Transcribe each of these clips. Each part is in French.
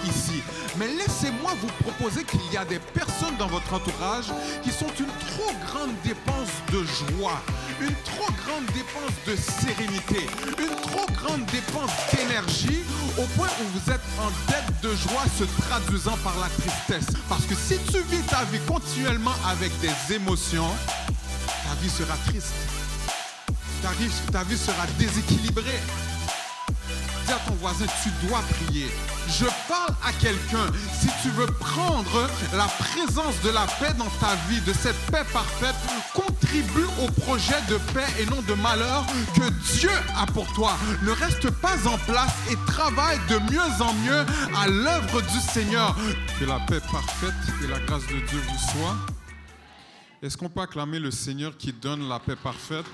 ici. Mais laissez-moi vous proposer qu'il y a des personnes dans votre entourage qui sont une trop grande dépense de joie, une trop grande dépense de sérénité, une trop grande dépense d'énergie, au point où vous êtes en dette de joie se traduisant par la tristesse. Parce que si tu vis ta vie continuellement avec des émotions, ta vie sera triste. Ta vie sera déséquilibrée. Dis à ton voisin, tu dois prier. Je parle à quelqu'un. Si tu veux prendre la présence de la paix dans ta vie, de cette paix parfaite, contribue au projet de paix et non de malheur que Dieu a pour toi. Ne reste pas en place et travaille de mieux en mieux à l'œuvre du Seigneur. Que la paix parfaite et la grâce de Dieu vous soient. Est-ce qu'on peut acclamer le Seigneur qui donne la paix parfaite?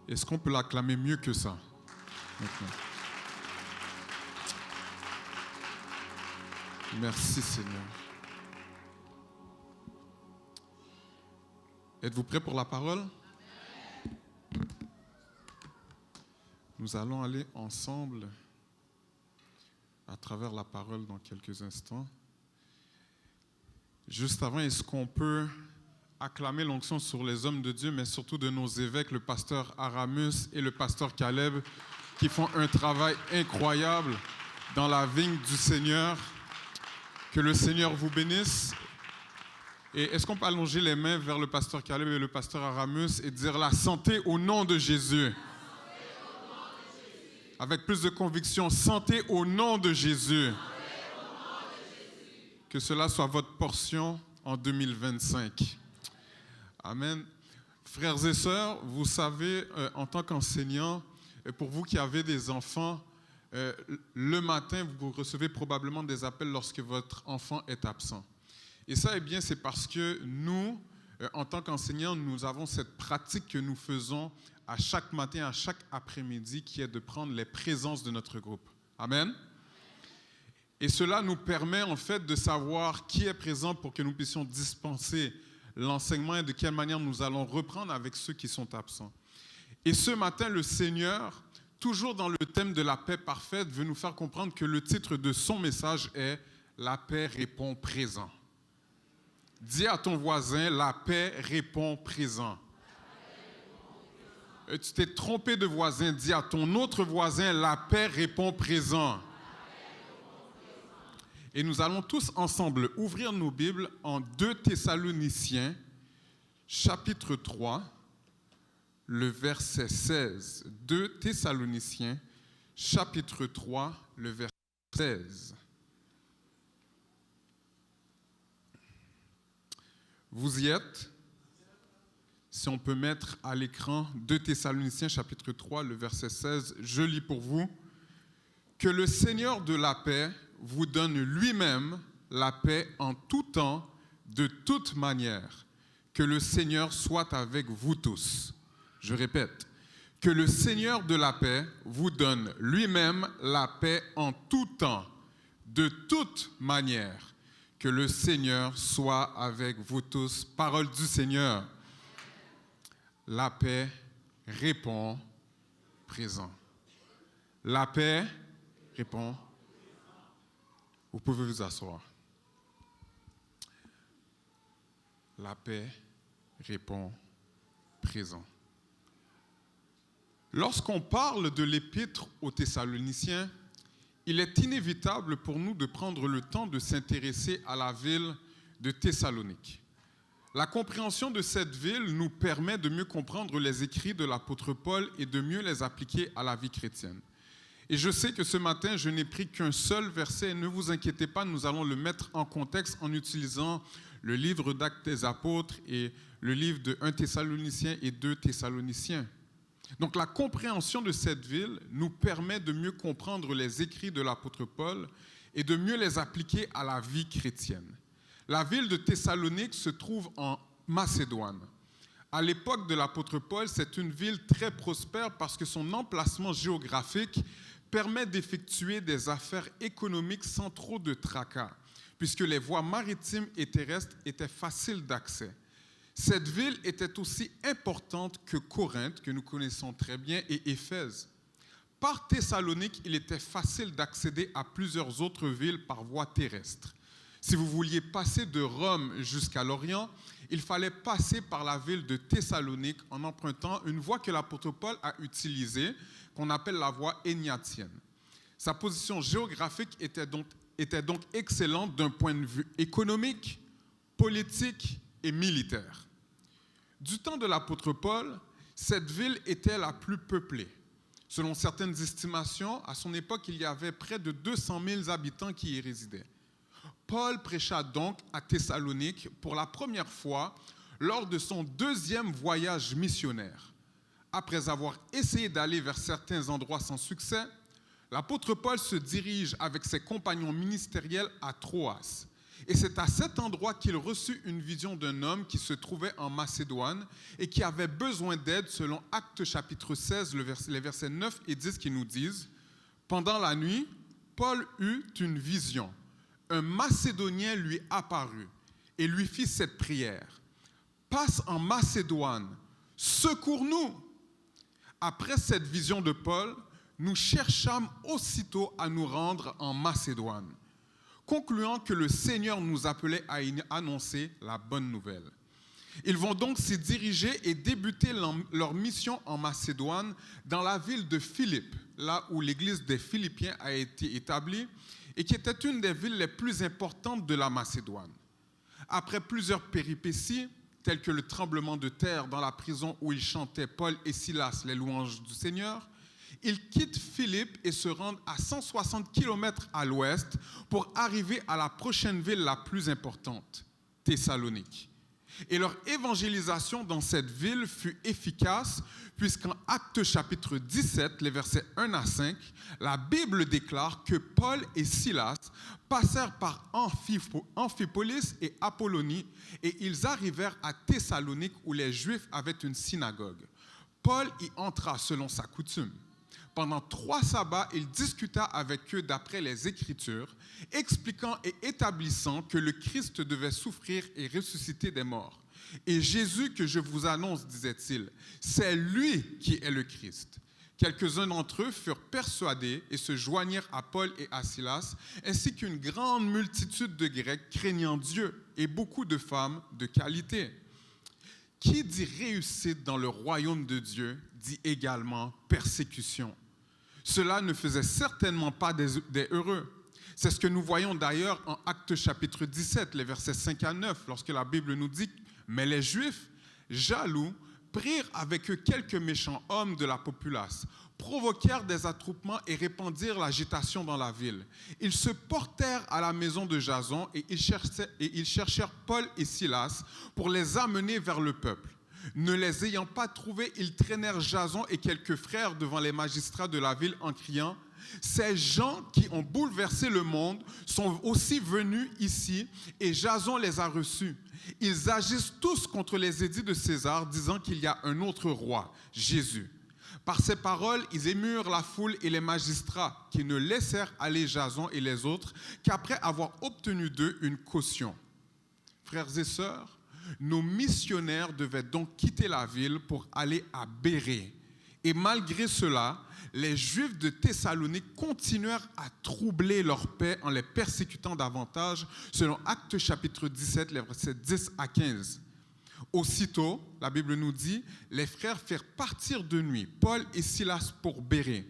Est-ce qu'on peut l'acclamer mieux que ça? Maintenant. Merci Seigneur. Êtes-vous prêts pour la parole? Nous allons aller ensemble à travers la parole dans quelques instants. Juste avant, est-ce qu'on peut acclamer l'onction sur les hommes de Dieu, mais surtout de nos évêques, le pasteur Aramus et le pasteur Caleb, qui font un travail incroyable dans la vigne du Seigneur. Que le Seigneur vous bénisse. Et est-ce qu'on peut allonger les mains vers le pasteur Caleb et le pasteur Aramus et dire la santé au nom de Jésus? Avec plus de conviction, santé au nom de Jésus. Que cela soit votre portion en 2025. Amen. Frères et sœurs, vous savez, en tant qu'enseignant, pour vous qui avez des enfants, le matin, vous recevez probablement des appels lorsque votre enfant est absent. Et ça, eh bien, c'est parce que nous, en tant qu'enseignants, nous avons cette pratique que nous faisons à chaque matin, à chaque après-midi, qui est de prendre les présences de notre groupe. Amen. Et cela nous permet en fait de savoir qui est présent pour que nous puissions dispenser l'enseignement et de quelle manière nous allons reprendre avec ceux qui sont absents. Et ce matin, le Seigneur, toujours dans le thème de la paix parfaite, veut nous faire comprendre que le titre de son message est « La paix répond présent ». Dis à ton voisin, la paix répond présent. Tu t'es trompé de voisin, dis à ton autre voisin, la paix répond présent. Et nous allons tous ensemble ouvrir nos Bibles en 2 Thessaloniciens, chapitre 3, le verset 16. 2 Thessaloniciens, chapitre 3, le verset 16. Vous y êtes? Si on peut mettre à l'écran 2 Thessaloniciens, chapitre 3, le verset 16, je lis pour vous. Que le Seigneur de la paix vous donne lui-même la paix en tout temps, de toute manière. Que le Seigneur soit avec vous tous. Je répète, que le Seigneur de la paix vous donne lui-même la paix en tout temps, de toute manière. Que le Seigneur soit avec vous tous. Parole du Seigneur. La paix répond présent. La paix répond. Vous pouvez vous asseoir. La paix répond présent. Lorsqu'on parle de l'épître aux Thessaloniciens, il est inévitable pour nous de prendre le temps de s'intéresser à la ville de Thessalonique. La compréhension de cette ville nous permet de mieux comprendre les écrits de l'apôtre Paul et de mieux les appliquer à la vie chrétienne. Et je sais que ce matin, je n'ai pris qu'un seul verset. Ne vous inquiétez pas, nous allons le mettre en contexte en utilisant le livre d'Actes des Apôtres et le livre de 1 Thessaloniciens et 2 Thessaloniciens. Donc la compréhension de cette ville nous permet de mieux comprendre les écrits de l'apôtre Paul et de mieux les appliquer à la vie chrétienne. La ville de Thessalonique se trouve en Macédoine. À l'époque de l'apôtre Paul, c'est une ville très prospère parce que son emplacement géographique permet d'effectuer des affaires économiques sans trop de tracas, puisque les voies maritimes et terrestres étaient faciles d'accès. Cette ville était aussi importante que Corinthe, que nous connaissons très bien, et Éphèse. Par Thessalonique, il était facile d'accéder à plusieurs autres villes par voie terrestre. Si vous vouliez passer de Rome jusqu'à l'Orient, il fallait passer par la ville de Thessalonique en empruntant une voie que l'apôtre Paul a utilisée, qu'on appelle la voie égnatienne. Sa position géographique était donc excellente d'un point de vue économique, politique et militaire. Du temps de l'apôtre Paul, cette ville était la plus peuplée. Selon certaines estimations, à son époque, il y avait près de 200 000 habitants qui y résidaient. Paul prêcha donc à Thessalonique pour la première fois lors de son deuxième voyage missionnaire. Après avoir essayé d'aller vers certains endroits sans succès, l'apôtre Paul se dirige avec ses compagnons ministériels à Troas. Et c'est à cet endroit qu'il reçut une vision d'un homme qui se trouvait en Macédoine et qui avait besoin d'aide selon Actes chapitre 16, les versets 9 et 10 qui nous disent « Pendant la nuit, Paul eut une vision. Un Macédonien lui apparut et lui fit cette prière. « Passe en Macédoine, secours-nous !» Après cette vision de Paul, nous cherchâmes aussitôt à nous rendre en Macédoine, concluant que le Seigneur nous appelait à y annoncer la bonne nouvelle. Ils vont donc s'y diriger et débuter leur mission en Macédoine dans la ville de Philippe, là où l'église des Philippiens a été établie et qui était une des villes les plus importantes de la Macédoine. Après plusieurs péripéties, telles que le tremblement de terre dans la prison où ils chantaient Paul et Silas les louanges du Seigneur, ils quittent Philippe et se rendent à 160 km à l'ouest pour arriver à la prochaine ville la plus importante, Thessalonique. Et leur évangélisation dans cette ville fut efficace puisqu'en Actes chapitre 17, les versets 1 à 5, la Bible déclare que Paul et Silas passèrent par Amphipolis et Apollonie et ils arrivèrent à Thessalonique où les Juifs avaient une synagogue. Paul y entra selon sa coutume. Pendant 3 sabbats, il discuta avec eux d'après les Écritures, expliquant et établissant que le Christ devait souffrir et ressusciter des morts. Et Jésus que je vous annonce, disait-il, c'est lui qui est le Christ. Quelques-uns d'entre eux furent persuadés et se joignirent à Paul et à Silas, ainsi qu'une grande multitude de Grecs craignant Dieu et beaucoup de femmes de qualité. Qui dit réussite dans le royaume de Dieu dit également persécution. Cela ne faisait certainement pas des heureux. C'est ce que nous voyons d'ailleurs en Actes chapitre 17, les versets 5 à 9, lorsque la Bible nous dit « Mais les Juifs, jaloux, prirent avec eux quelques méchants hommes de la populace, provoquèrent des attroupements et répandirent l'agitation dans la ville. Ils se portèrent à la maison de Jason et ils cherchèrent Paul et Silas pour les amener vers le peuple. Ne les ayant pas trouvés, ils traînèrent Jason et quelques frères devant les magistrats de la ville en criant « Ces gens qui ont bouleversé le monde sont aussi venus ici et Jason les a reçus. Ils agissent tous contre les édits de César, disant qu'il y a un autre roi, Jésus. » Par ces paroles, ils émurent la foule et les magistrats qui ne laissèrent aller Jason et les autres qu'après avoir obtenu d'eux une caution. Frères et sœurs, nos missionnaires devaient donc quitter la ville pour aller à Bérée. Et malgré cela, les Juifs de Thessalonique continuèrent à troubler leur paix en les persécutant davantage, selon Actes chapitre 17, les versets 10 à 15. Aussitôt, la Bible nous dit, les frères firent partir de nuit Paul et Silas pour Bérée.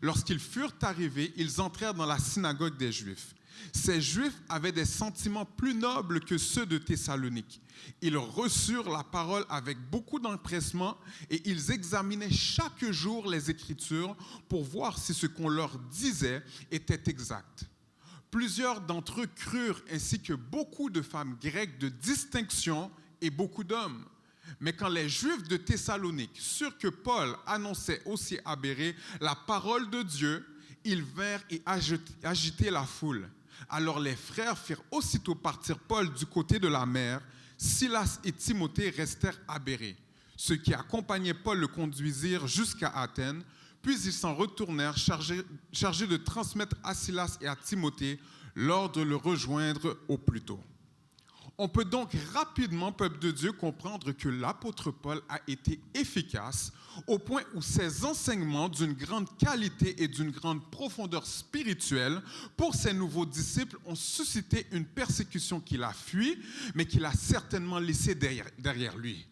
Lorsqu'ils furent arrivés, ils entrèrent dans la synagogue des Juifs. Ces Juifs avaient des sentiments plus nobles que ceux de Thessalonique. Ils reçurent la parole avec beaucoup d'empressement et ils examinaient chaque jour les Écritures pour voir si ce qu'on leur disait était exact. Plusieurs d'entre eux crurent, ainsi que beaucoup de femmes grecques de distinction et beaucoup d'hommes. Mais quand les Juifs de Thessalonique surent que Paul annonçait aussi à Bérée la parole de Dieu, ils vinrent et agitaient la foule. Alors les frères firent aussitôt partir Paul du côté de la mer. Silas et Timothée restèrent à Bérée. Ceux qui accompagnaient Paul le conduisirent jusqu'à Athènes, puis ils s'en retournèrent chargés de transmettre à Silas et à Timothée l'ordre de le rejoindre au plus tôt. On peut donc rapidement, peuple de Dieu, comprendre que l'apôtre Paul a été efficace au point où ses enseignements d'une grande qualité et d'une grande profondeur spirituelle pour ses nouveaux disciples ont suscité une persécution qu'il a fui, mais qu'il a certainement laissée derrière lui.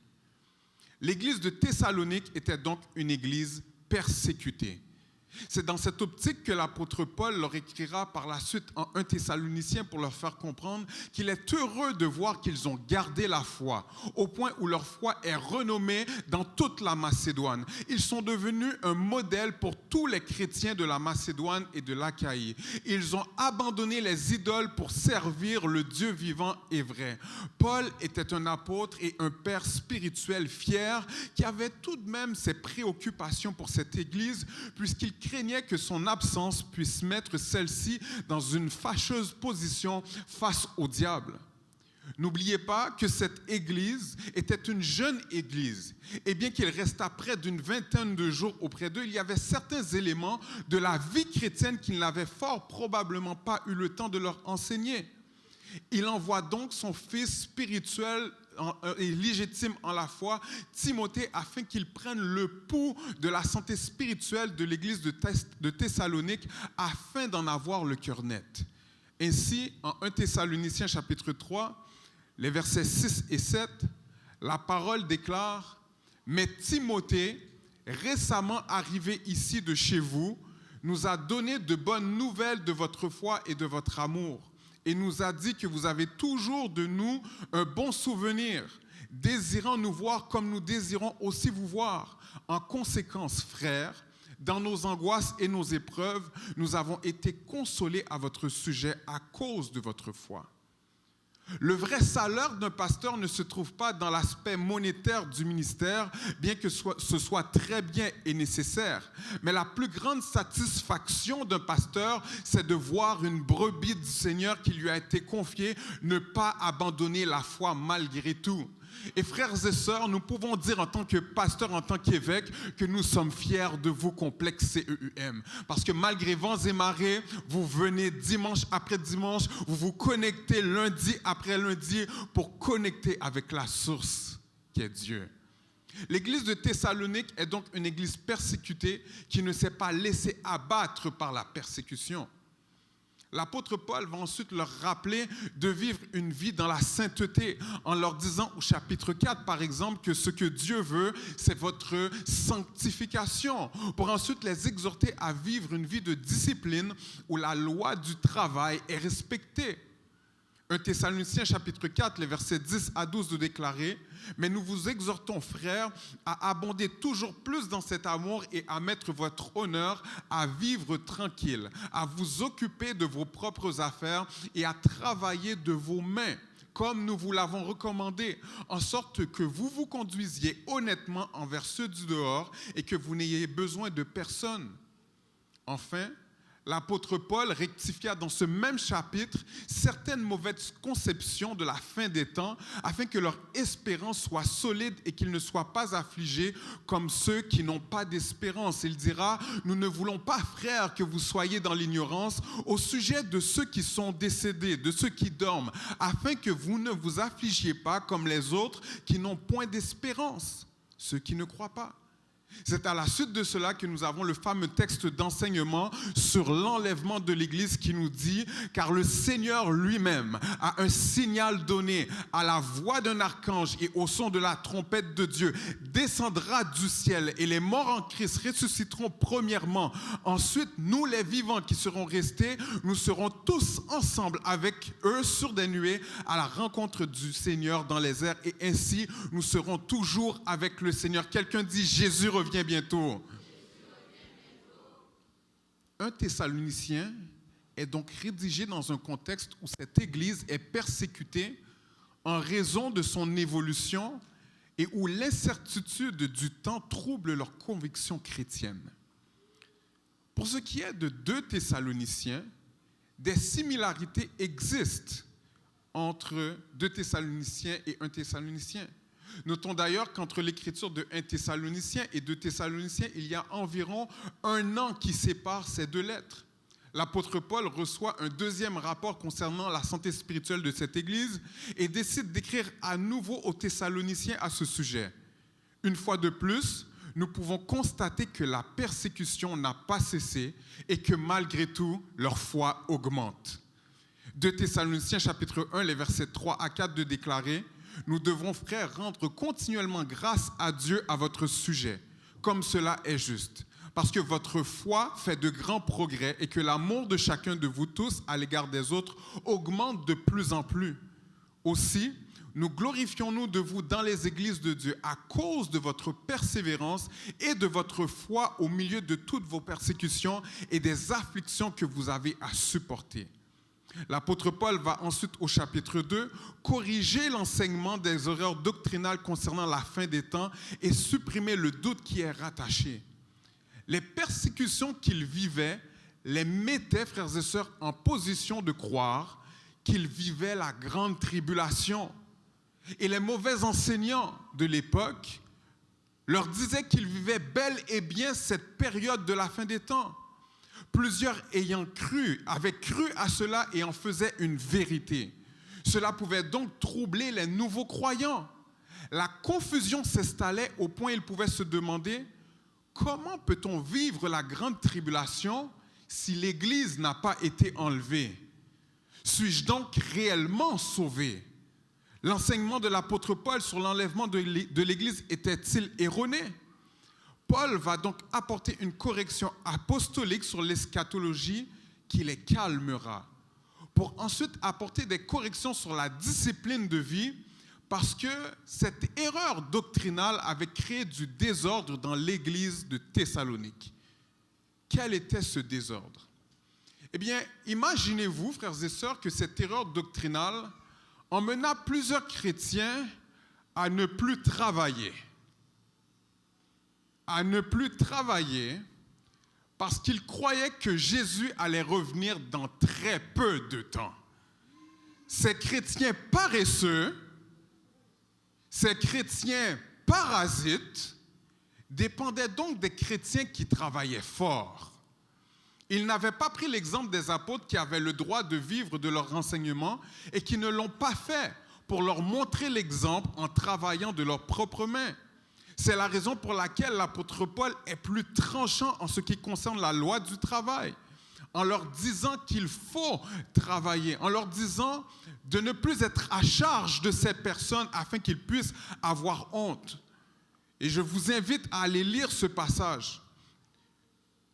L'église de Thessalonique était donc une église persécutée. C'est dans cette optique que l'apôtre Paul leur écrira par la suite en 1 Thessaloniciens pour leur faire comprendre qu'il est heureux de voir qu'ils ont gardé la foi, au point où leur foi est renommée dans toute la Macédoine. Ils sont devenus un modèle pour tous les chrétiens de la Macédoine et de l'Achaïe. Ils ont abandonné les idoles pour servir le Dieu vivant et vrai. Paul était un apôtre et un père spirituel fier qui avait tout de même ses préoccupations pour cette église, puisqu'il craignait que son absence puisse mettre celle-ci dans une fâcheuse position face au diable. N'oubliez pas que cette église était une jeune église. Et bien qu'il restât près d'une vingtaine de jours auprès d'eux, il y avait certains éléments de la vie chrétienne qu'il n'avait fort probablement pas eu le temps de leur enseigner. Il envoie donc son fils spirituel et légitime en la foi, Timothée, afin qu'il prenne le pouls de la santé spirituelle de l'église de Thessalonique, afin d'en avoir le cœur net. Ainsi, en 1 Thessaloniciens chapitre 3, les versets 6 et 7, la parole déclare « Mais Timothée, récemment arrivé ici de chez vous, nous a donné de bonnes nouvelles de votre foi et de votre amour. Et nous a dit que vous avez toujours de nous un bon souvenir, désirant nous voir comme nous désirons aussi vous voir. En conséquence, frères, dans nos angoisses et nos épreuves, nous avons été consolés à votre sujet à cause de votre foi. » Le vrai salaire d'un pasteur ne se trouve pas dans l'aspect monétaire du ministère, bien que ce soit très bien et nécessaire. Mais la plus grande satisfaction d'un pasteur, c'est de voir une brebis du Seigneur qui lui a été confiée ne pas abandonner la foi malgré tout. Et frères et sœurs, nous pouvons dire en tant que pasteur, en tant qu'évêque, que nous sommes fiers de vous, Complexe CEUM. Parce que malgré vents et marées, vous venez dimanche après dimanche, vous vous connectez lundi après lundi pour connecter avec la source qui est Dieu. L'église de Thessalonique est donc une église persécutée qui ne s'est pas laissée abattre par la persécution. L'apôtre Paul va ensuite leur rappeler de vivre une vie dans la sainteté en leur disant au chapitre 4, par exemple, que ce que Dieu veut, c'est votre sanctification, pour ensuite les exhorter à vivre une vie de discipline où la loi du travail est respectée. 1 Thessaloniciens chapitre 4, les versets 10 à 12 de déclarer « Mais nous vous exhortons, frères, à abonder toujours plus dans cet amour et à mettre votre honneur à vivre tranquille, à vous occuper de vos propres affaires et à travailler de vos mains, comme nous vous l'avons recommandé, en sorte que vous vous conduisiez honnêtement envers ceux du dehors et que vous n'ayez besoin de personne. » Enfin, l'apôtre Paul rectifia dans ce même chapitre certaines mauvaises conceptions de la fin des temps afin que leur espérance soit solide et qu'ils ne soient pas affligés comme ceux qui n'ont pas d'espérance. Il dira « Nous ne voulons pas, frères, que vous soyez dans l'ignorance au sujet de ceux qui sont décédés, de ceux qui dorment, afin que vous ne vous affligiez pas comme les autres qui n'ont point d'espérance, ceux qui ne croient pas. » C'est à la suite de cela que nous avons le fameux texte d'enseignement sur l'enlèvement de l'Église qui nous dit « Car le Seigneur lui-même a un signal donné à la voix d'un archange et au son de la trompette de Dieu, descendra du ciel et les morts en Christ ressusciteront premièrement. Ensuite, nous les vivants qui serons restés, nous serons tous ensemble avec eux sur des nuées à la rencontre du Seigneur dans les airs et ainsi nous serons toujours avec le Seigneur. » Quelqu'un dit « Jésus revient bientôt. » 1 Thessaloniciens est donc rédigé dans un contexte où cette église est persécutée en raison de son évolution et où l'incertitude du temps trouble leurs convictions chrétiennes. Pour ce qui est de 2 Thessaloniciens, des similarités existent entre 2 Thessaloniciens et 1 Thessaloniciens. Notons d'ailleurs qu'entre l'écriture de 1 Thessaloniciens et 2 Thessaloniciens, il y a environ 1 an qui sépare ces deux lettres. l'apôtre Paul reçoit un deuxième rapport concernant la santé spirituelle de cette église et décide d'écrire à nouveau aux Thessaloniciens à ce sujet. Une fois de plus, nous pouvons constater que la persécution n'a pas cessé et que malgré tout, leur foi augmente. 2 Thessaloniciens chapitre 1, les versets 3 à 4 de déclarer « Nous devons, frères, rendre continuellement grâce à Dieu à votre sujet, comme cela est juste, parce que votre foi fait de grands progrès et que l'amour de chacun de vous tous à l'égard des autres augmente de plus en plus. Aussi, nous glorifions-nous de vous dans les églises de Dieu à cause de votre persévérance et de votre foi au milieu de toutes vos persécutions et des afflictions que vous avez à supporter. » L'apôtre Paul va ensuite au chapitre 2 corriger l'enseignement des erreurs doctrinales concernant la fin des temps et supprimer le doute qui est rattaché. Les persécutions qu'il vivait les mettaient, frères et sœurs, en position de croire qu'il vivait la grande tribulation. Et les mauvais enseignants de l'époque leur disaient qu'ils vivaient bel et bien cette période de la fin des temps. Plusieurs avaient cru à cela et en faisaient une vérité. Cela pouvait donc troubler les nouveaux croyants. La confusion s'installait au point où ils pouvaient se demander « Comment peut-on vivre la grande tribulation si l'Église n'a pas été enlevée? Suis-je donc réellement sauvé? L'enseignement de l'apôtre Paul sur l'enlèvement de l'Église était-il erroné? » Paul va donc apporter une correction apostolique sur l'eschatologie qui les calmera, pour ensuite apporter des corrections sur la discipline de vie, parce que cette erreur doctrinale avait créé du désordre dans l'église de Thessalonique. Quel était ce désordre? Eh bien, imaginez-vous, frères et sœurs, que cette erreur doctrinale emmena plusieurs chrétiens à ne plus travailler. À ne plus travailler parce qu'ils croyaient que Jésus allait revenir dans très peu de temps. Ces chrétiens paresseux, ces chrétiens parasites, dépendaient donc des chrétiens qui travaillaient fort. Ils n'avaient pas pris l'exemple des apôtres qui avaient le droit de vivre de leur renseignement et qui ne l'ont pas fait pour leur montrer l'exemple en travaillant de leurs propres mains. C'est la raison pour laquelle l'apôtre Paul est plus tranchant en ce qui concerne la loi du travail, en leur disant qu'il faut travailler, en leur disant de ne plus être à charge de ces personnes afin qu'ils puissent avoir honte. Et je vous invite à aller lire ce passage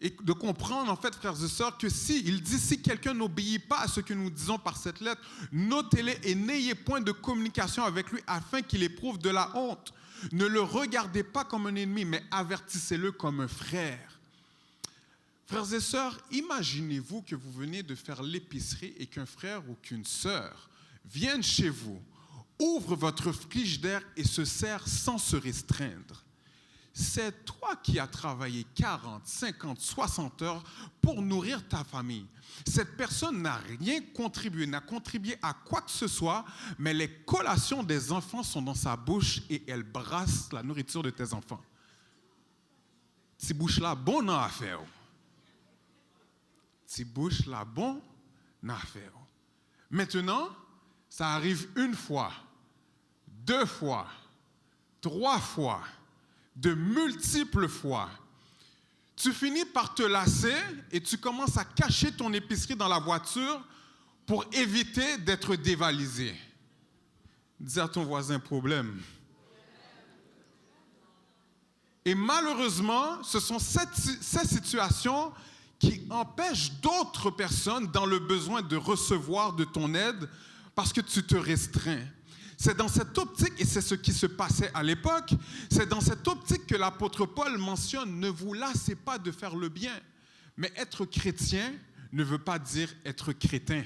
et de comprendre, en fait, frères et sœurs, que il dit, si quelqu'un n'obéit pas à ce que nous disons par cette lettre, notez-le et n'ayez point de communication avec lui afin qu'il éprouve de la honte. Ne le regardez pas comme un ennemi, mais avertissez-le comme un frère. Frères et sœurs, imaginez-vous que vous venez de faire l'épicerie et qu'un frère ou qu'une sœur vienne chez vous, ouvre votre frigidaire et se sert sans se restreindre. C'est toi qui as travaillé 40, 50, 60 heures pour nourrir ta famille. Cette personne n'a rien contribué, n'a contribué à quoi que ce soit, mais les collations des enfants sont dans sa bouche et elle brasse la nourriture de tes enfants. Cette bouche-là, bon à faire. Cette bouche-là, bon à faire. Maintenant, ça arrive une fois, 2 fois, 3 fois, de multiples fois. Tu finis par te lasser et tu commences à cacher ton épicerie dans la voiture pour éviter d'être dévalisé. Dis à ton voisin, problème. Et malheureusement, ce sont ces situations qui empêchent d'autres personnes dans le besoin de recevoir de ton aide parce que tu te restreins. C'est dans cette optique, et c'est ce qui se passait à l'époque, c'est dans cette optique que l'apôtre Paul mentionne « Ne vous lassez pas de faire le bien ». Mais être chrétien ne veut pas dire être crétin.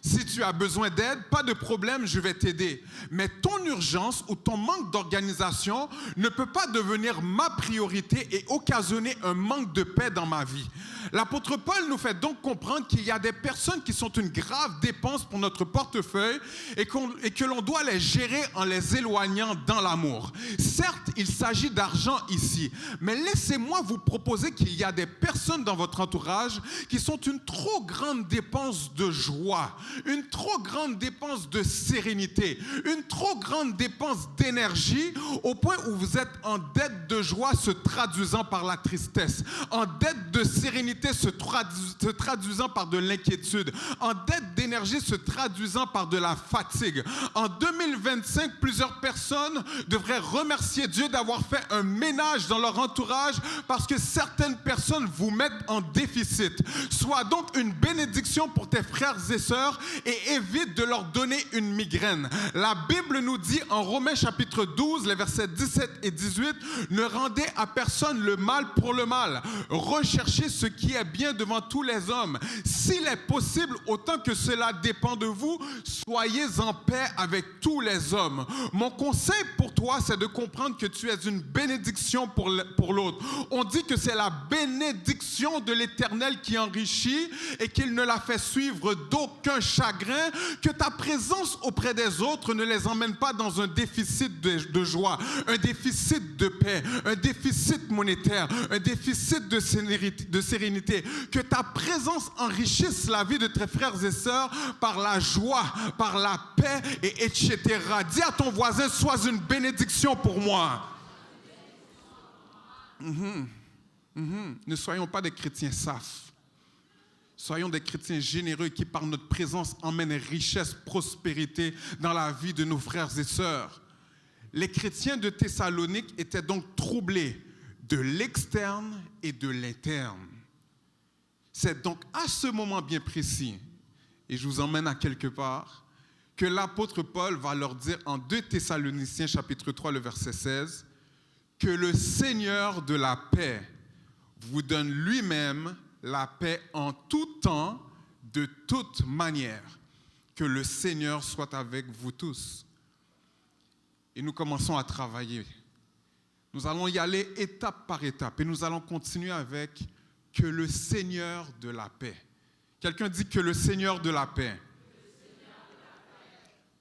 Si tu as besoin d'aide, pas de problème, je vais t'aider. Mais ton urgence ou ton manque d'organisation ne peut pas devenir ma priorité et occasionner un manque de paix dans ma vie. L'apôtre Paul nous fait donc comprendre qu'il y a des personnes qui sont une grave dépense pour notre portefeuille et que l'on doit les gérer en les éloignant dans l'amour. Certes, il s'agit d'argent ici, mais laissez-moi vous proposer qu'il y a des personnes dans votre entourage qui sont une trop grande dépense de joie, une trop grande dépense de sérénité, une trop grande dépense d'énergie au point où vous êtes en dette de joie se traduisant par la tristesse, en dette de sérénité se traduisant par de l'inquiétude, en dette d'énergie se traduisant par de la fatigue. En 2025, plusieurs personnes devraient remercier Dieu d'avoir fait un ménage dans leur entourage parce que certaines personnes vous mettent en déficit. Sois donc une bénédiction pour tes frères et sœurs et évite de leur donner une migraine. La Bible nous dit en Romains chapitre 12, les versets 17 et 18, ne rendez à personne le mal pour le mal. Recherchez ce qui est bien devant tous les hommes. S'il est possible, autant que cela dépend de vous, soyez en paix avec tous les hommes. Mon conseil pour toi, c'est de comprendre que tu es une bénédiction pour l'autre. On dit que c'est la bénédiction de l'Éternel qui enrichit et qu'il ne la fait suivre d'aucun chagrin, que ta présence auprès des autres ne les emmène pas dans un déficit de joie, un déficit de paix, un déficit monétaire, un déficit de sérénité. Que ta présence enrichisse la vie de tes frères et sœurs par la joie, par la paix, et etc. Dis à ton voisin, sois une bénédiction pour moi. Ne soyons pas des chrétiens safes. Soyons des chrétiens généreux qui, par notre présence, emmènent richesse, prospérité dans la vie de nos frères et sœurs. Les chrétiens de Thessalonique étaient donc troublés de l'externe et de l'interne. C'est donc à ce moment bien précis, et je vous emmène à quelque part, que l'apôtre Paul va leur dire en 2 Thessaloniciens chapitre 3, le verset 16, que le Seigneur de la paix vous donne lui-même la paix en tout temps, de toute manière. Que le Seigneur soit avec vous tous. Et nous commençons à travailler. Nous allons y aller étape par étape et nous allons continuer avec que le Seigneur de la paix. Quelqu'un dit que le Seigneur de la paix.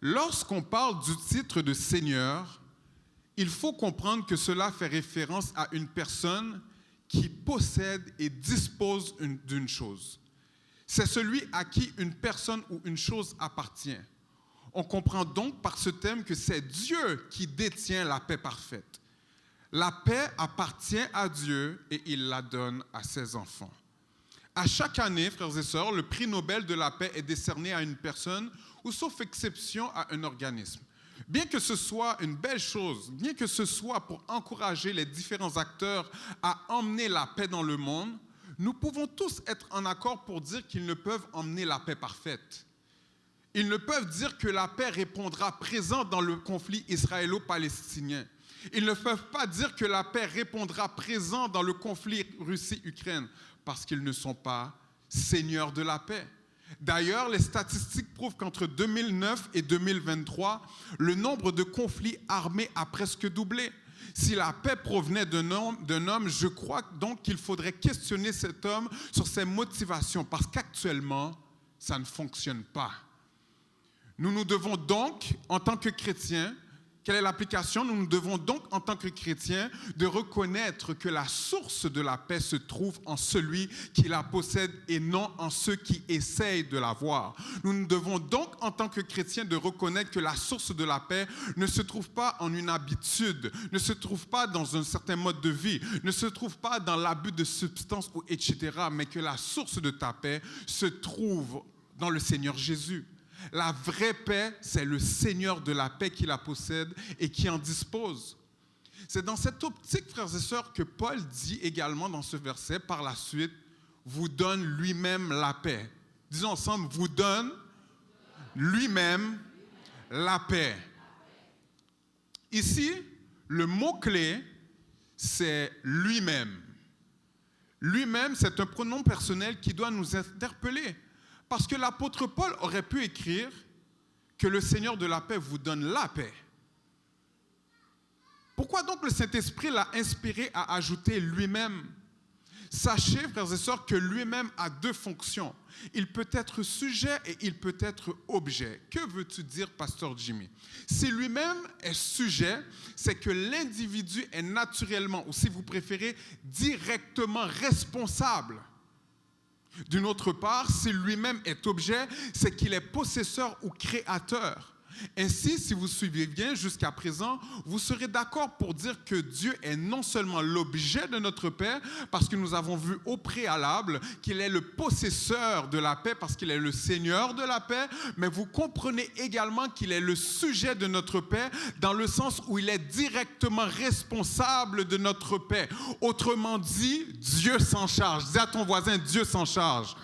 Lorsqu'on parle du titre de Seigneur, il faut comprendre que cela fait référence à une personne qui possède et dispose d'une chose. C'est celui à qui une personne ou une chose appartient. On comprend donc par ce thème que c'est Dieu qui détient la paix parfaite. La paix appartient à Dieu et il la donne à ses enfants. À chaque année, frères et sœurs, le prix Nobel de la paix est décerné à une personne ou, sauf exception, à un organisme. Bien que ce soit une belle chose, bien que ce soit pour encourager les différents acteurs à emmener la paix dans le monde, nous pouvons tous être en accord pour dire qu'ils ne peuvent emmener la paix parfaite. Ils ne peuvent dire que la paix répondra présente dans le conflit israélo-palestinien. Ils ne peuvent pas dire que la paix répondra présent dans le conflit Russie-Ukraine parce qu'ils ne sont pas seigneurs de la paix. D'ailleurs, les statistiques prouvent qu'entre 2009 et 2023, le nombre de conflits armés a presque doublé. Si la paix provenait d'un homme, je crois donc qu'il faudrait questionner cet homme sur ses motivations parce qu'actuellement, ça ne fonctionne pas. Nous devons donc, en tant que chrétiens, quelle est l'application? Nous devons donc, en tant que chrétiens, de reconnaître que la source de la paix se trouve en celui qui la possède et non en ceux qui essayent de l'avoir. Nous devons donc, en tant que chrétiens, de reconnaître que la source de la paix ne se trouve pas en une habitude, ne se trouve pas dans un certain mode de vie, ne se trouve pas dans l'abus de substances, etc., mais que la source de ta paix se trouve dans le Seigneur Jésus. La vraie paix, c'est le Seigneur de la paix qui la possède et qui en dispose. C'est dans cette optique, frères et sœurs, que Paul dit également dans ce verset, par la suite, vous donne lui-même la paix. Disons ensemble, vous donne lui-même la paix. Ici, le mot-clé, c'est lui-même. Lui-même, c'est un pronom personnel qui doit nous interpeller. Parce que l'apôtre Paul aurait pu écrire que le Seigneur de la paix vous donne la paix. Pourquoi donc le Saint-Esprit l'a inspiré à ajouter lui-même? Sachez, frères et sœurs, que lui-même a deux fonctions. Il peut être sujet et il peut être objet. Que veux-tu dire, pasteur Jimmy? Si lui-même est sujet, c'est que l'individu est naturellement, ou si vous préférez, directement responsable. D'une autre part, si lui-même est objet, c'est qu'il est possesseur ou créateur. Ainsi, si vous suivez bien jusqu'à présent, vous serez d'accord pour dire que Dieu est non seulement l'objet de notre paix, parce que nous avons vu au préalable qu'il est le possesseur de la paix, parce qu'il est le Seigneur de la paix, mais vous comprenez également qu'il est le sujet de notre paix, dans le sens où il est directement responsable de notre paix. Autrement dit, Dieu s'en charge. Dis à ton voisin, Dieu s'en charge.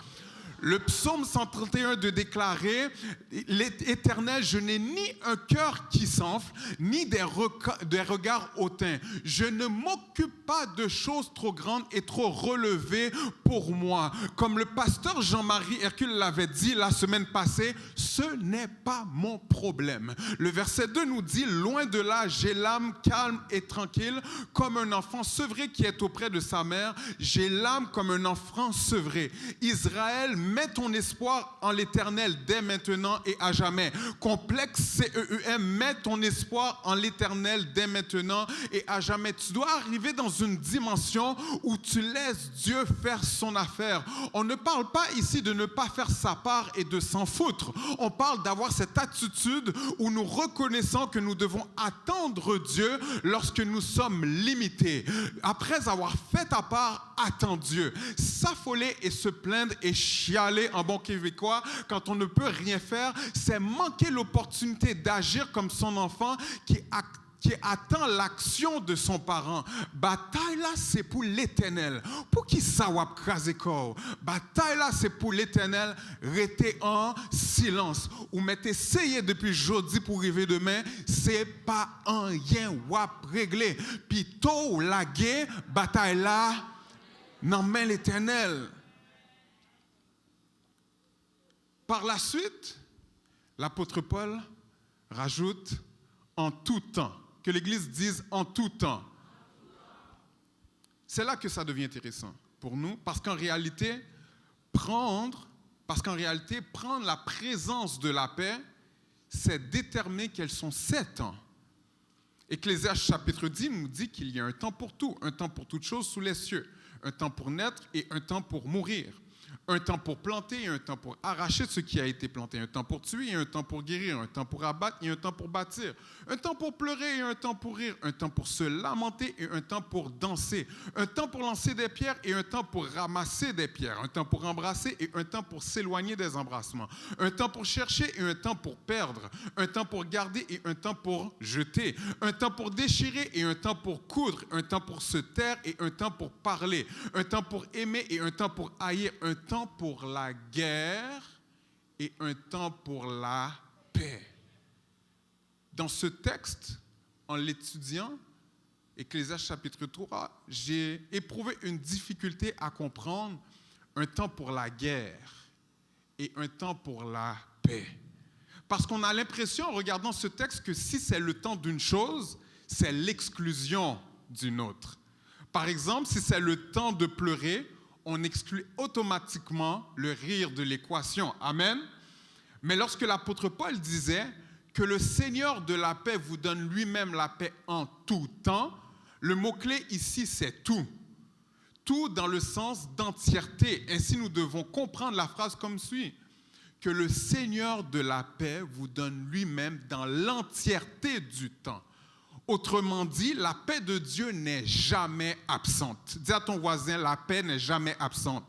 Le psaume 131 de déclarer « L'Éternel, je n'ai ni un cœur qui s'enfle, ni des regards hautains. Je ne m'occupe pas de choses trop grandes et trop relevées pour moi. » Comme le pasteur Jean-Marie Hercule l'avait dit la semaine passée, ce n'est pas mon problème. Le verset 2 nous dit « Loin de là, j'ai l'âme calme et tranquille, comme un enfant sevré qui est auprès de sa mère. J'ai l'âme comme un enfant sevré. » Israël, mets ton espoir en l'Éternel dès maintenant et à jamais. Complexe CEUM, mets ton espoir en l'Éternel dès maintenant et à jamais. Tu dois arriver dans une dimension où tu laisses Dieu faire son affaire. On ne parle pas ici de ne pas faire sa part et de s'en foutre. On parle d'avoir cette attitude où nous reconnaissons que nous devons attendre Dieu lorsque nous sommes limités. Après avoir fait ta part, attends Dieu. S'affoler et se plaindre et chialer en bon québécois quand on ne peut rien faire, c'est manquer l'opportunité d'agir comme son enfant qui attend l'action de son parent. Bataille là, c'est pour l'Éternel. Pour qui ça va craser corps? Bataille là, c'est pour l'Éternel. Restez en silence. Ou mettez essayé depuis jeudi pour arriver demain, c'est pas un rien wap réglé. Puis tôt la guerre, bataille là, non mais l'Éternel. Par la suite, l'apôtre Paul rajoute en tout temps. Que l'Église dise en tout temps. C'est là que ça devient intéressant pour nous, parce qu'en réalité, prendre la présence de la paix, c'est déterminer quels sont ces temps. Ecclésiaste chapitre 10 nous dit qu'il y a un temps pour tout, un temps pour toutes choses sous les cieux, un temps pour naître et un temps pour mourir. Un temps pour planter et un temps pour arracher ce qui a été planté. Un temps pour tuer et un temps pour guérir. Un temps pour abattre et un temps pour bâtir. Un temps pour pleurer et un temps pour rire. Un temps pour se lamenter et un temps pour danser. Un temps pour lancer des pierres et un temps pour ramasser des pierres. Un temps pour embrasser et un temps pour s'éloigner des embrassements. Un temps pour chercher et un temps pour perdre. Un temps pour garder et un temps pour jeter. Un temps pour déchirer et un temps pour coudre. Un temps pour se taire et un temps pour parler. Un temps pour aimer et un temps pour haïr. Un temps pour la guerre et un temps pour la paix. Dans ce texte, en l'étudiant, Ecclésiaste chapitre 3, j'ai éprouvé une difficulté à comprendre un temps pour la guerre et un temps pour la paix. Parce qu'on a l'impression, en regardant ce texte, que si c'est le temps d'une chose, c'est l'exclusion d'une autre. Par exemple, si c'est le temps de pleurer, on exclut automatiquement le rire de l'équation. Amen. Mais lorsque l'apôtre Paul disait que le Seigneur de la paix vous donne lui-même la paix en tout temps, le mot-clé ici, c'est tout. Tout dans le sens d'entièreté. Ainsi, nous devons comprendre la phrase comme suit. Que le Seigneur de la paix vous donne lui-même dans l'entièreté du temps. Autrement dit, la paix de Dieu n'est jamais absente. Dis à ton voisin, la paix n'est jamais absente.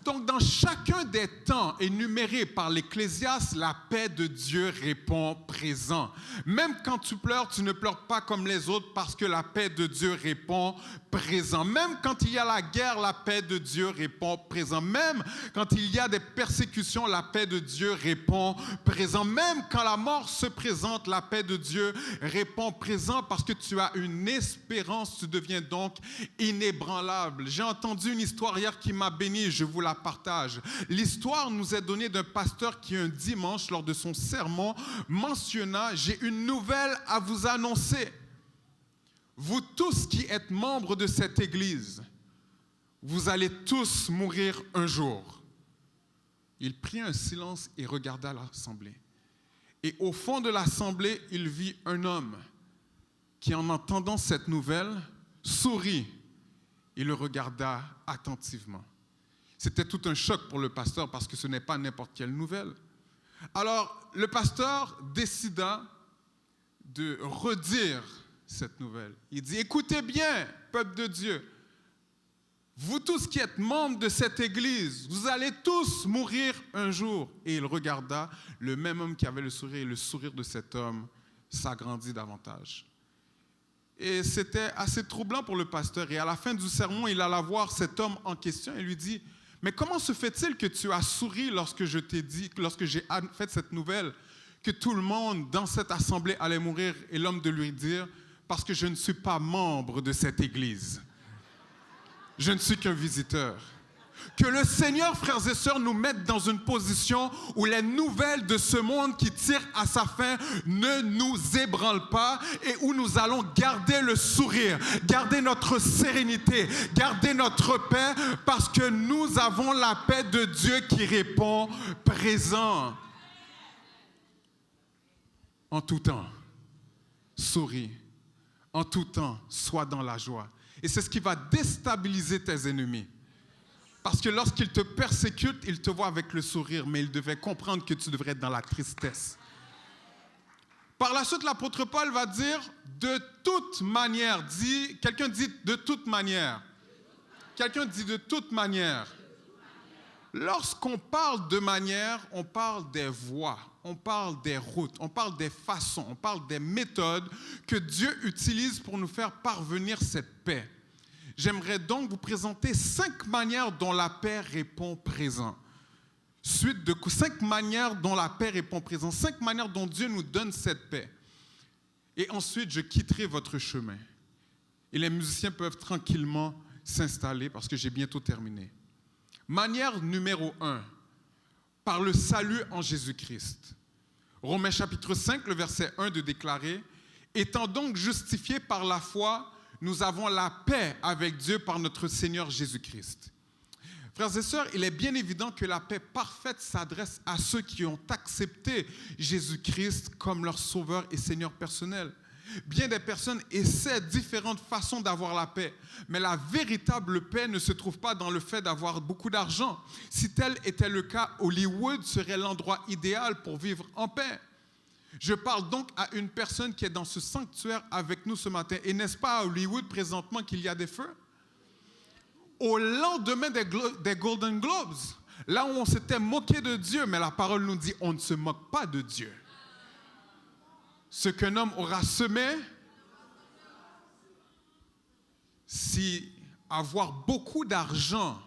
Donc, dans chacun des temps énumérés par l'Ecclésiaste, la paix de Dieu répond présent. Même quand tu pleures, tu ne pleures pas comme les autres parce que la paix de Dieu répond présent. Même quand il y a la guerre, la paix de Dieu répond présent. Même quand il y a des persécutions, la paix de Dieu répond présent. Même quand la mort se présente, la paix de Dieu répond présent parce que tu as une espérance, tu deviens donc inébranlable. J'ai entendu une histoire hier qui m'a béni, je vous la partage. L'histoire nous est donnée d'un pasteur qui, un dimanche, lors de son sermon, mentionna « J'ai une nouvelle à vous annoncer. Vous tous qui êtes membres de cette église, vous allez tous mourir un jour. » Il prit un silence et regarda l'assemblée. Et au fond de l'assemblée, il vit un homme qui, en entendant cette nouvelle, sourit et le regarda attentivement. C'était tout un choc pour le pasteur parce que ce n'est pas n'importe quelle nouvelle. Alors, le pasteur décida de redire cette nouvelle. Il dit « Écoutez bien, peuple de Dieu, vous tous qui êtes membres de cette église, vous allez tous mourir un jour. » Et il regarda le même homme qui avait le sourire, et le sourire de cet homme s'agrandit davantage. Et c'était assez troublant pour le pasteur. Et à la fin du sermon, il alla voir cet homme en question et lui dit « Mais comment se fait-il que tu as souri lorsque je t'ai dit, lorsque j'ai fait cette nouvelle, que tout le monde dans cette assemblée allait mourir? » Et l'homme de lui dire « Parce que je ne suis pas membre de cette église. Je ne suis qu'un visiteur. » Que le Seigneur, frères et sœurs, nous mette dans une position où les nouvelles de ce monde qui tire à sa fin ne nous ébranlent pas et où nous allons garder le sourire, garder notre sérénité, garder notre paix parce que nous avons la paix de Dieu qui répond présent. En tout temps, souris. En tout temps, sois dans la joie. Et c'est ce qui va déstabiliser tes ennemis. Parce que lorsqu'ils te persécutent, ils te voient avec le sourire, mais ils devaient comprendre que tu devrais être dans la tristesse. Par la suite, l'apôtre Paul va dire « de toute manière ». Quelqu'un dit « de toute manière ». Quelqu'un dit « de toute manière ». Lorsqu'on parle de manière, on parle des voies, on parle des routes, on parle des façons, on parle des méthodes que Dieu utilise pour nous faire parvenir cette paix. J'aimerais donc vous présenter 5 manières dont la paix répond présent. Suite de 5 manières dont la paix répond présent, 5 manières dont Dieu nous donne cette paix. Et ensuite, je quitterai votre chemin. Et les musiciens peuvent tranquillement s'installer parce que j'ai bientôt terminé. Manière numéro 1, par le salut en Jésus-Christ. Romains chapitre 5, le verset 1 de déclarer « Étant donc justifiés par la foi, nous avons la paix avec Dieu par notre Seigneur Jésus-Christ. » Frères et sœurs, il est bien évident que la paix parfaite s'adresse à ceux qui ont accepté Jésus-Christ comme leur sauveur et Seigneur personnel. Bien des personnes essaient différentes façons d'avoir la paix, mais la véritable paix ne se trouve pas dans le fait d'avoir beaucoup d'argent. Si tel était le cas, Hollywood serait l'endroit idéal pour vivre en paix. Je parle donc à une personne qui est dans ce sanctuaire avec nous ce matin. Et n'est-ce pas à Hollywood présentement qu'il y a des feux? Au lendemain des Golden Globes, là où on s'était moqué de Dieu, mais la parole nous dit on ne se moque pas de Dieu. Ce qu'un homme aura semé, si avoir beaucoup d'argent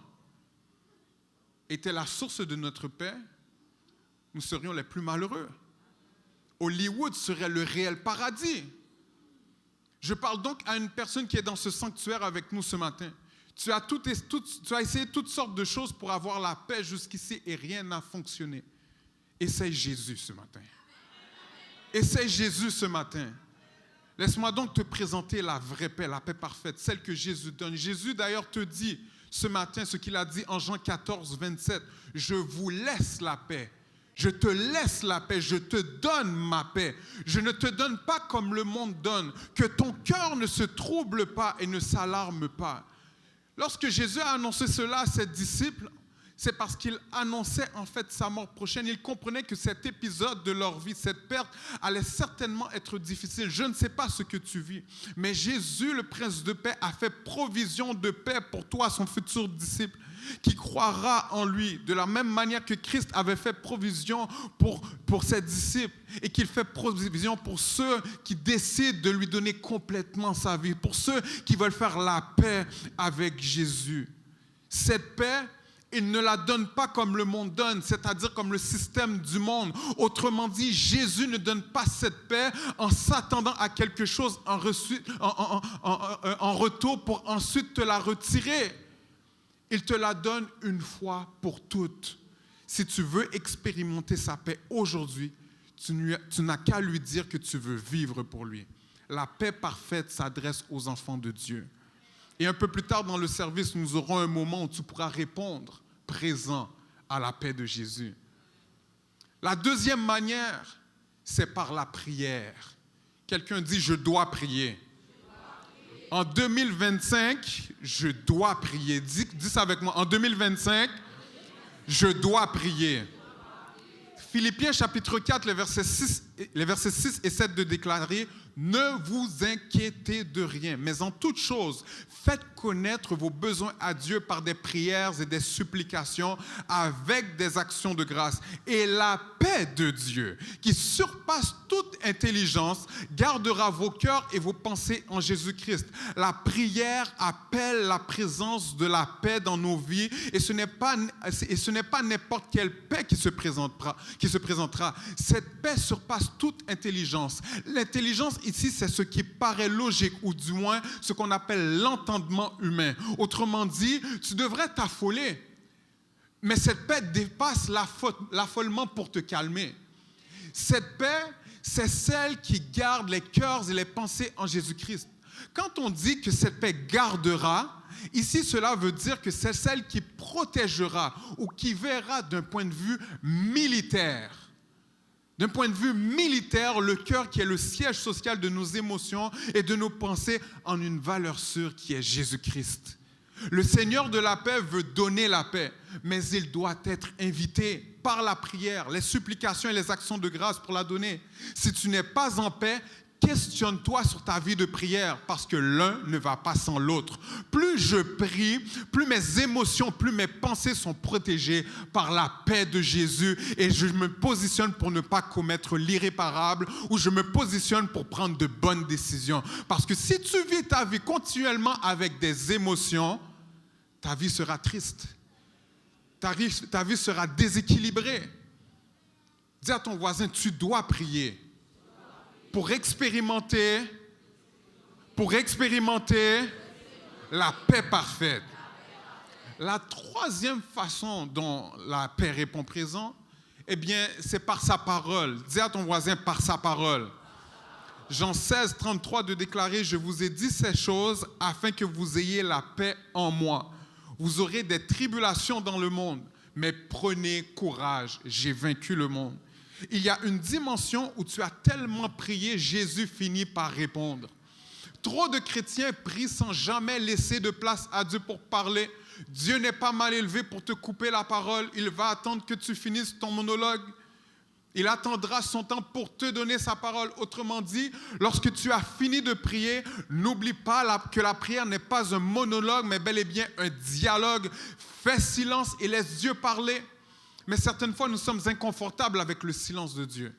était la source de notre paix, nous serions les plus malheureux. Hollywood serait le réel paradis. Je parle donc à une personne qui est dans ce sanctuaire avec nous ce matin. Tu as essayé toutes sortes de choses pour avoir la paix jusqu'ici et rien n'a fonctionné. Essaye Jésus ce matin. Essaye Jésus ce matin. Laisse-moi donc te présenter la vraie paix, la paix parfaite, celle que Jésus donne. Jésus d'ailleurs te dit ce matin ce qu'il a dit en Jean 14, 27. « Je vous laisse la paix. Je te laisse la paix, je te donne ma paix. Je ne te donne pas comme le monde donne. Que ton cœur ne se trouble pas et ne s'alarme pas. » Lorsque Jésus a annoncé cela à ses disciples, c'est parce qu'il annonçait en fait sa mort prochaine. Il comprenait que cet épisode de leur vie, cette perte, allait certainement être difficile. Je ne sais pas ce que tu vis, mais Jésus, le Prince de paix, a fait provision de paix pour toi, son futur disciple, qui croira en lui, de la même manière que Christ avait fait provision pour ses disciples et qu'il fait provision pour ceux qui décident de lui donner complètement sa vie, pour ceux qui veulent faire la paix avec Jésus. Cette paix, il ne la donne pas comme le monde donne, c'est-à-dire comme le système du monde. Autrement dit, Jésus ne donne pas cette paix en s'attendant à quelque chose en retour pour ensuite te la retirer. Il te la donne une fois pour toutes. Si tu veux expérimenter sa paix aujourd'hui, tu n'as qu'à lui dire que tu veux vivre pour lui. La paix parfaite s'adresse aux enfants de Dieu. Et un peu plus tard dans le service, nous aurons un moment où tu pourras répondre présent à la paix de Jésus. La deuxième manière, c'est par la prière. Quelqu'un dit, je dois prier. En 2025, je dois prier. Dis ça avec moi. En 2025, je dois prier. Philippiens chapitre 4, les versets 6 et 7 de déclarer « Ne vous inquiétez de rien, mais en toute chose, faites connaître vos besoins à Dieu par des prières et des supplications avec des actions de grâce. Et la paix de Dieu, qui surpasse toute intelligence, gardera vos cœurs et vos pensées en Jésus-Christ. » La prière appelle la présence de la paix dans nos vies et ce n'est pas n'importe quelle paix qui se présentera. Cette paix surpasse toute intelligence. L'intelligence ici, c'est ce qui paraît logique ou du moins ce qu'on appelle l'entendement humain. Autrement dit, tu devrais t'affoler. Mais cette paix dépasse l'affolement pour te calmer. Cette paix, c'est celle qui garde les cœurs et les pensées en Jésus-Christ. Quand on dit que cette paix gardera, ici cela veut dire que c'est celle qui protégera ou qui verra d'un point de vue militaire. D'un point de vue militaire, le cœur qui est le siège social de nos émotions et de nos pensées en une valeur sûre qui est Jésus-Christ. Le Seigneur de la paix veut donner la paix, mais il doit être invité par la prière, les supplications et les actions de grâce pour la donner. Si tu n'es pas en paix, questionne-toi sur ta vie de prière parce que l'un ne va pas sans l'autre. Plus je prie, plus mes émotions, plus mes pensées sont protégées par la paix de Jésus et je me positionne pour ne pas commettre l'irréparable ou je me positionne pour prendre de bonnes décisions. Parce que si tu vis ta vie continuellement avec des émotions, ta vie sera triste. Ta vie sera déséquilibrée. Dis à ton voisin, tu dois prier. Pour expérimenter la paix parfaite. La troisième façon dont la paix répond présent, eh bien, c'est par sa parole. Dis à ton voisin, par sa parole. Jean 16, 33 de déclarer, « Je vous ai dit ces choses afin que vous ayez la paix en moi. Vous aurez des tribulations dans le monde, mais prenez courage, j'ai vaincu le monde. » Il y a une dimension où tu as tellement prié, Jésus finit par répondre. Trop de chrétiens prient sans jamais laisser de place à Dieu pour parler. Dieu n'est pas mal élevé pour te couper la parole. Il va attendre que tu finisses ton monologue. Il attendra son temps pour te donner sa parole. Autrement dit, lorsque tu as fini de prier, n'oublie pas que la prière n'est pas un monologue, mais bel et bien un dialogue. Fais silence et laisse Dieu parler. Mais certaines fois, nous sommes inconfortables avec le silence de Dieu.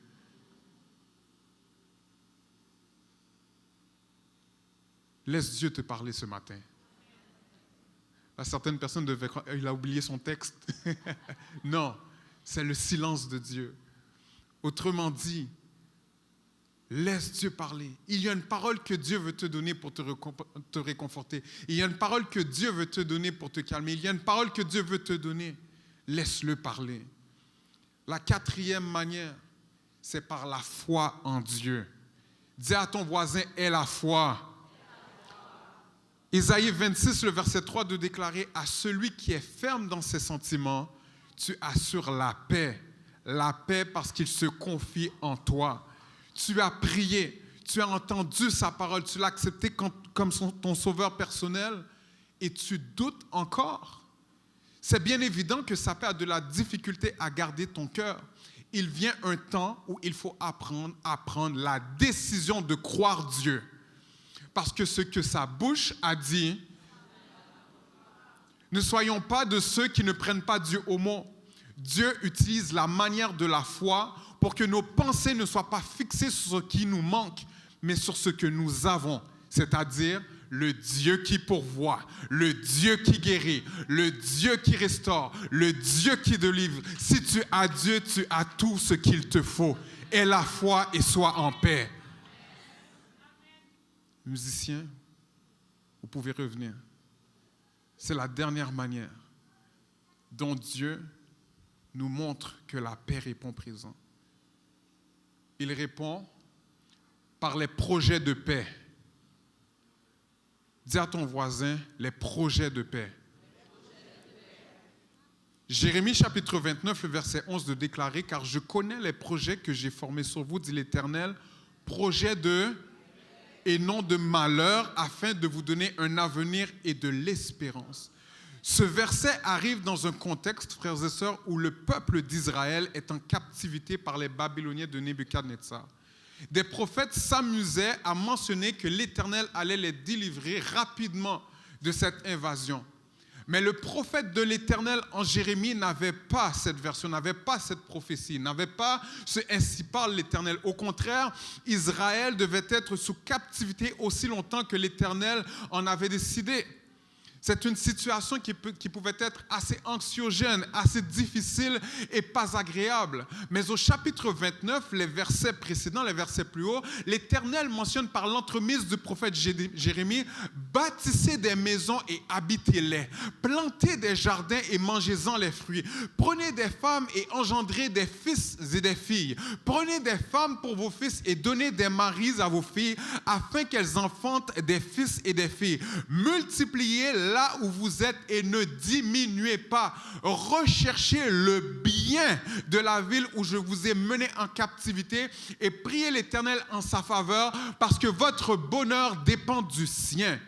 Laisse Dieu te parler ce matin. Là, certaines personnes devaient croire qu'il a oublié son texte. Non, c'est le silence de Dieu. Autrement dit, laisse Dieu parler. Il y a une parole que Dieu veut te donner pour te réconforter. Il y a une parole que Dieu veut te donner pour te calmer. Il y a une parole que Dieu veut te donner. Laisse-le parler. La quatrième manière, c'est par la foi en Dieu. Dis à ton voisin, aie la foi. Isaïe 26, le verset 3 de déclarer, « À celui qui est ferme dans ses sentiments, tu assures la paix. La paix parce qu'il se confie en toi. » Tu as prié, tu as entendu sa parole, tu l'as accepté comme ton sauveur personnel et tu doutes encore. C'est bien évident que ça peut avoir de la difficulté à garder ton cœur. Il vient un temps où il faut apprendre à prendre la décision de croire Dieu. Parce que ce que sa bouche a dit, ne soyons pas de ceux qui ne prennent pas Dieu au mot. Dieu utilise la manière de la foi pour que nos pensées ne soient pas fixées sur ce qui nous manque, mais sur ce que nous avons, c'est-à-dire le Dieu qui pourvoit, le Dieu qui guérit, le Dieu qui restaure, le Dieu qui délivre. Si tu as Dieu, tu as tout ce qu'il te faut. Aie la foi et sois en paix. Musiciens, vous pouvez revenir. c'est la dernière manière dont Dieu nous montre que la paix répond présent. Il répond par les projets de paix. Dis à ton voisin, les projets de paix. Jérémie chapitre 29, le verset 11 de déclarer, « Car je connais les projets que j'ai formés sur vous, dit l'Éternel, projets de et non de malheur, afin de vous donner un avenir et de l'espérance. » Ce verset arrive dans un contexte, frères et sœurs, où le peuple d'Israël est en captivité par les Babyloniens de Nebuchadnezzar. Des prophètes s'amusaient à mentionner que l'Éternel allait les délivrer rapidement de cette invasion. Mais le prophète de l'Éternel en Jérémie n'avait pas cette version, n'avait pas cette prophétie, n'avait pas ce « ainsi parle l'Éternel ». Au contraire, Israël devait être sous captivité aussi longtemps que l'Éternel en avait décidé. C'est une situation qui pouvait être assez anxiogène, assez difficile et pas agréable. Mais au chapitre 29, les versets précédents, les versets plus hauts, l'Éternel mentionne par l'entremise du prophète Jérémie « Bâtissez des maisons et habitez-les. Plantez des jardins et mangez-en les fruits. Prenez des femmes et engendrez des fils et des filles. Prenez des femmes pour vos fils et donnez des maris à vos filles afin qu'elles enfantent des fils et des filles. Multipliez là où vous êtes et ne diminuez pas. Recherchez le bien de la ville où je vous ai mené en captivité et priez l'Éternel en sa faveur parce que votre bonheur dépend du sien. »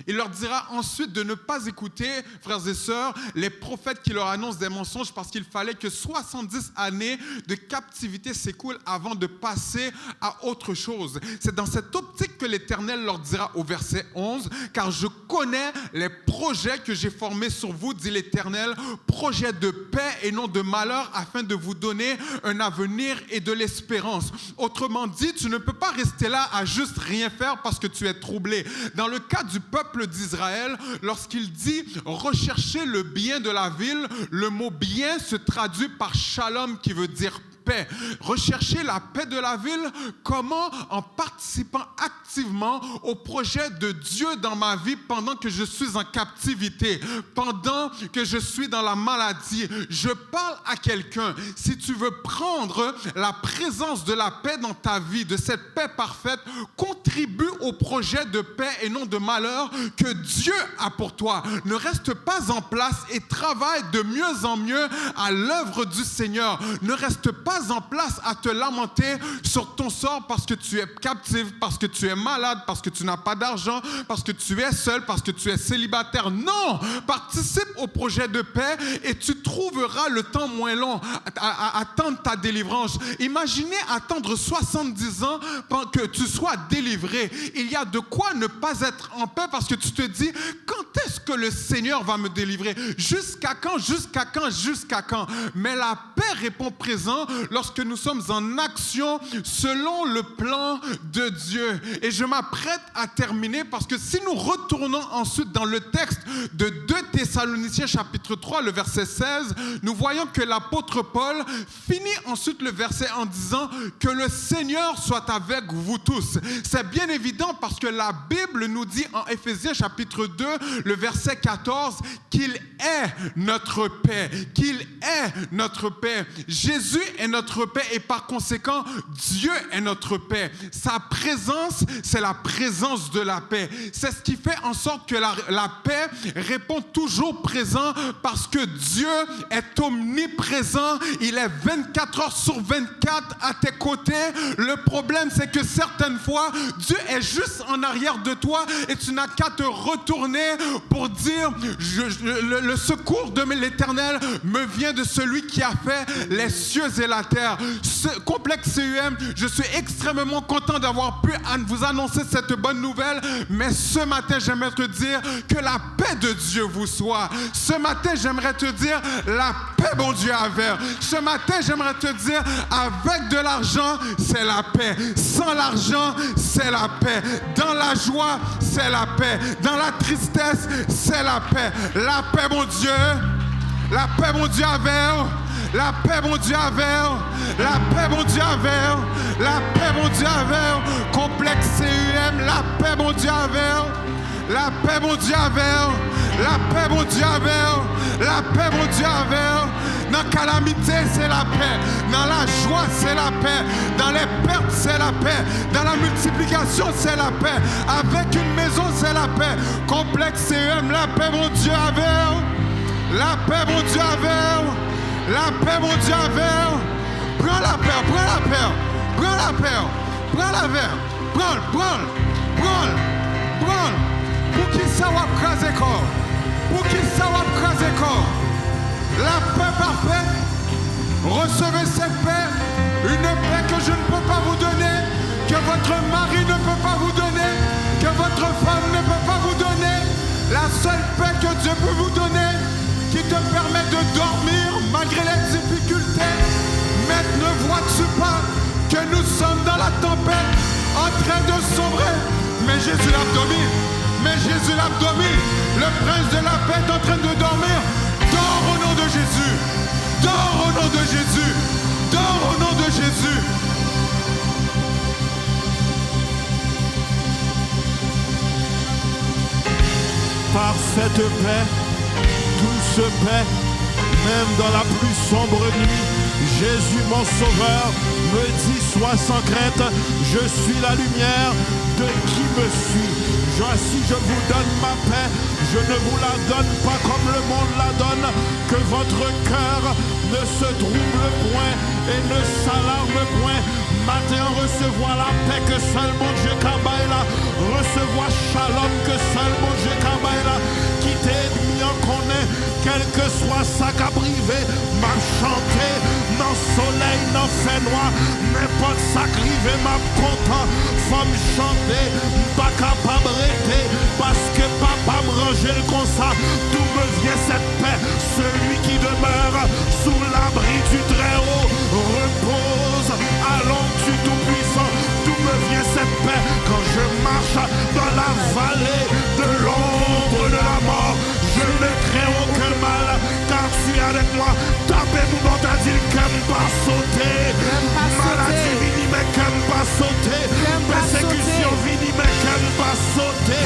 Il leur dira ensuite de ne pas écouter, frères et sœurs, les prophètes qui leur annoncent des mensonges parce qu'il fallait que 70 années de captivité s'écoulent avant de passer à autre chose. C'est dans cette optique que l'Éternel leur dira au verset 11, « Car je connais les projets que j'ai formés sur vous, dit l'Éternel, projets de paix et non de malheur, afin de vous donner un avenir et de l'espérance. » Autrement dit, tu ne peux pas rester là à juste rien faire parce que tu es troublé. Dans le cas du peuple d'Israël, lorsqu'il dit « rechercher le bien de la ville », le mot « bien » se traduit par « shalom » qui veut dire paix. Rechercher la paix de la ville, comment? En participant activement au projet de Dieu dans ma vie pendant que je suis en captivité, pendant que je suis dans la maladie. Je parle à quelqu'un. Si tu veux prendre la présence de la paix dans ta vie, de cette paix parfaite, contribue au projet de paix et non de malheur que Dieu a pour toi. Ne reste pas en place et travaille de mieux en mieux à l'œuvre du Seigneur. Ne reste pas en place à te lamenter sur ton sort parce que tu es captif, parce que tu es malade, parce que tu n'as pas d'argent, parce que tu es seul, parce que tu es célibataire. Non! Participe au projet de paix et tu trouveras le temps moins long à attendre ta délivrance. Imaginez attendre 70 ans pour que tu sois délivré. Il y a de quoi ne pas être en paix parce que tu te dis, quand est-ce que le Seigneur va me délivrer? Jusqu'à quand? Jusqu'à quand? Jusqu'à quand? Mais la paix répond présent lorsque nous sommes en action selon le plan de Dieu. Et je m'apprête à terminer parce que si nous retournons ensuite dans le texte de 2 Thessaloniciens chapitre 3, le verset 16, nous voyons que l'apôtre Paul finit ensuite le verset en disant que le Seigneur soit avec vous tous. C'est bien évident parce que la Bible nous dit en Éphésiens chapitre 2, le verset 14, qu'il est notre paix, qu'il est notre paix. Jésus est notre paix et par conséquent, Dieu est notre paix. Sa présence, c'est la présence de la paix. C'est ce qui fait en sorte que la paix répond toujours présent parce que Dieu est omniprésent. Il est 24 heures sur 24 à tes côtés. Le problème, c'est que certaines fois, Dieu est juste en arrière de toi et tu n'as qu'à te retourner pour dire le secours de l'Éternel me vient de celui qui a fait les cieux et la terre. Complexe CUM, je suis extrêmement content d'avoir pu vous annoncer cette bonne nouvelle, mais ce matin, j'aimerais te dire que la paix de Dieu vous soit. Ce matin, j'aimerais te dire la paix, bon Dieu, avec. Ce matin, j'aimerais te dire avec de l'argent, c'est la paix. Sans l'argent, c'est la paix. Dans la joie, c'est la paix. Dans la tristesse, c'est la paix. La paix, mon Dieu. La paix, mon Dieu, avec. La paix, mon Dieu, avec. La paix, mon Dieu, avec. La paix, mon Dieu, avec. Complexe CUM, la paix, mon Dieu, avec. La paix, mon Dieu, avec. La paix, mon Dieu, avec. La paix, mon Dieu, avec. Dans la calamité, c'est la paix. Dans la joie, c'est la paix. Dans les pertes, c'est la paix. Dans la multiplication, c'est la paix. Avec une maison, c'est la paix. Complexe CEM, la paix, mon Dieu, avec. La paix, mon Dieu, avec. La paix, mon Dieu, avec. Prends la paix, prends la paix. Prends la paix. Prends la paix. Prends. Pour qui ça va craser corps. Pour qui ça va craser corps. La paix parfaite. Recevez cette paix. Une paix que je ne peux pas vous donner. Que votre mari ne peut pas vous donner. Que votre femme ne peut pas vous donner. La seule paix que Dieu peut vous donner. Qui te permet de dormir malgré les difficultés. Mais ne vois-tu pas que nous sommes dans la tempête en train de sombrer. Mais Jésus l'a dormi. Mais Jésus l'a dormi. Le prince de la paix est en train de dormir. Dors au nom de Jésus. Dors au nom de Jésus. Dors au nom de Jésus. Parfaite paix, douce paix, même dans la plus sombre nuit. Jésus mon sauveur me dit sois sans crainte, je suis la lumière de qui me suit. Voici je vous donne ma paix, je ne vous la donne pas comme le monde la donne, que votre cœur ne se trouble point et ne s'alarme point. Matin recevoir la paix que seul mon Dieu Kabaïla, recevoir shalom que seul mon Dieu Kabaïla, qui t'aide en connaît, quel que soit sa privé, m'a chanté, dans soleil, dans fait noir, n'importe sa crivé, m'a content, faut me chanter, pas capable d'arrêter, parce que papa me rangeait comme ça, d'où me vient cette paix, celui qui demeure sous l'abri du Très-Haut, repose, allons du Tout-Puissant, d'où me vient cette paix, quand je marche dans la vallée de l'ombre de la mort, je ne crains aucun mal, car tu es avec moi. Tapez mon nom, t'as dit qu'aime pas sauter. Maladie vini, mais qu'aime pas sauter. Persécution vini, mais qu'aime pas sauter.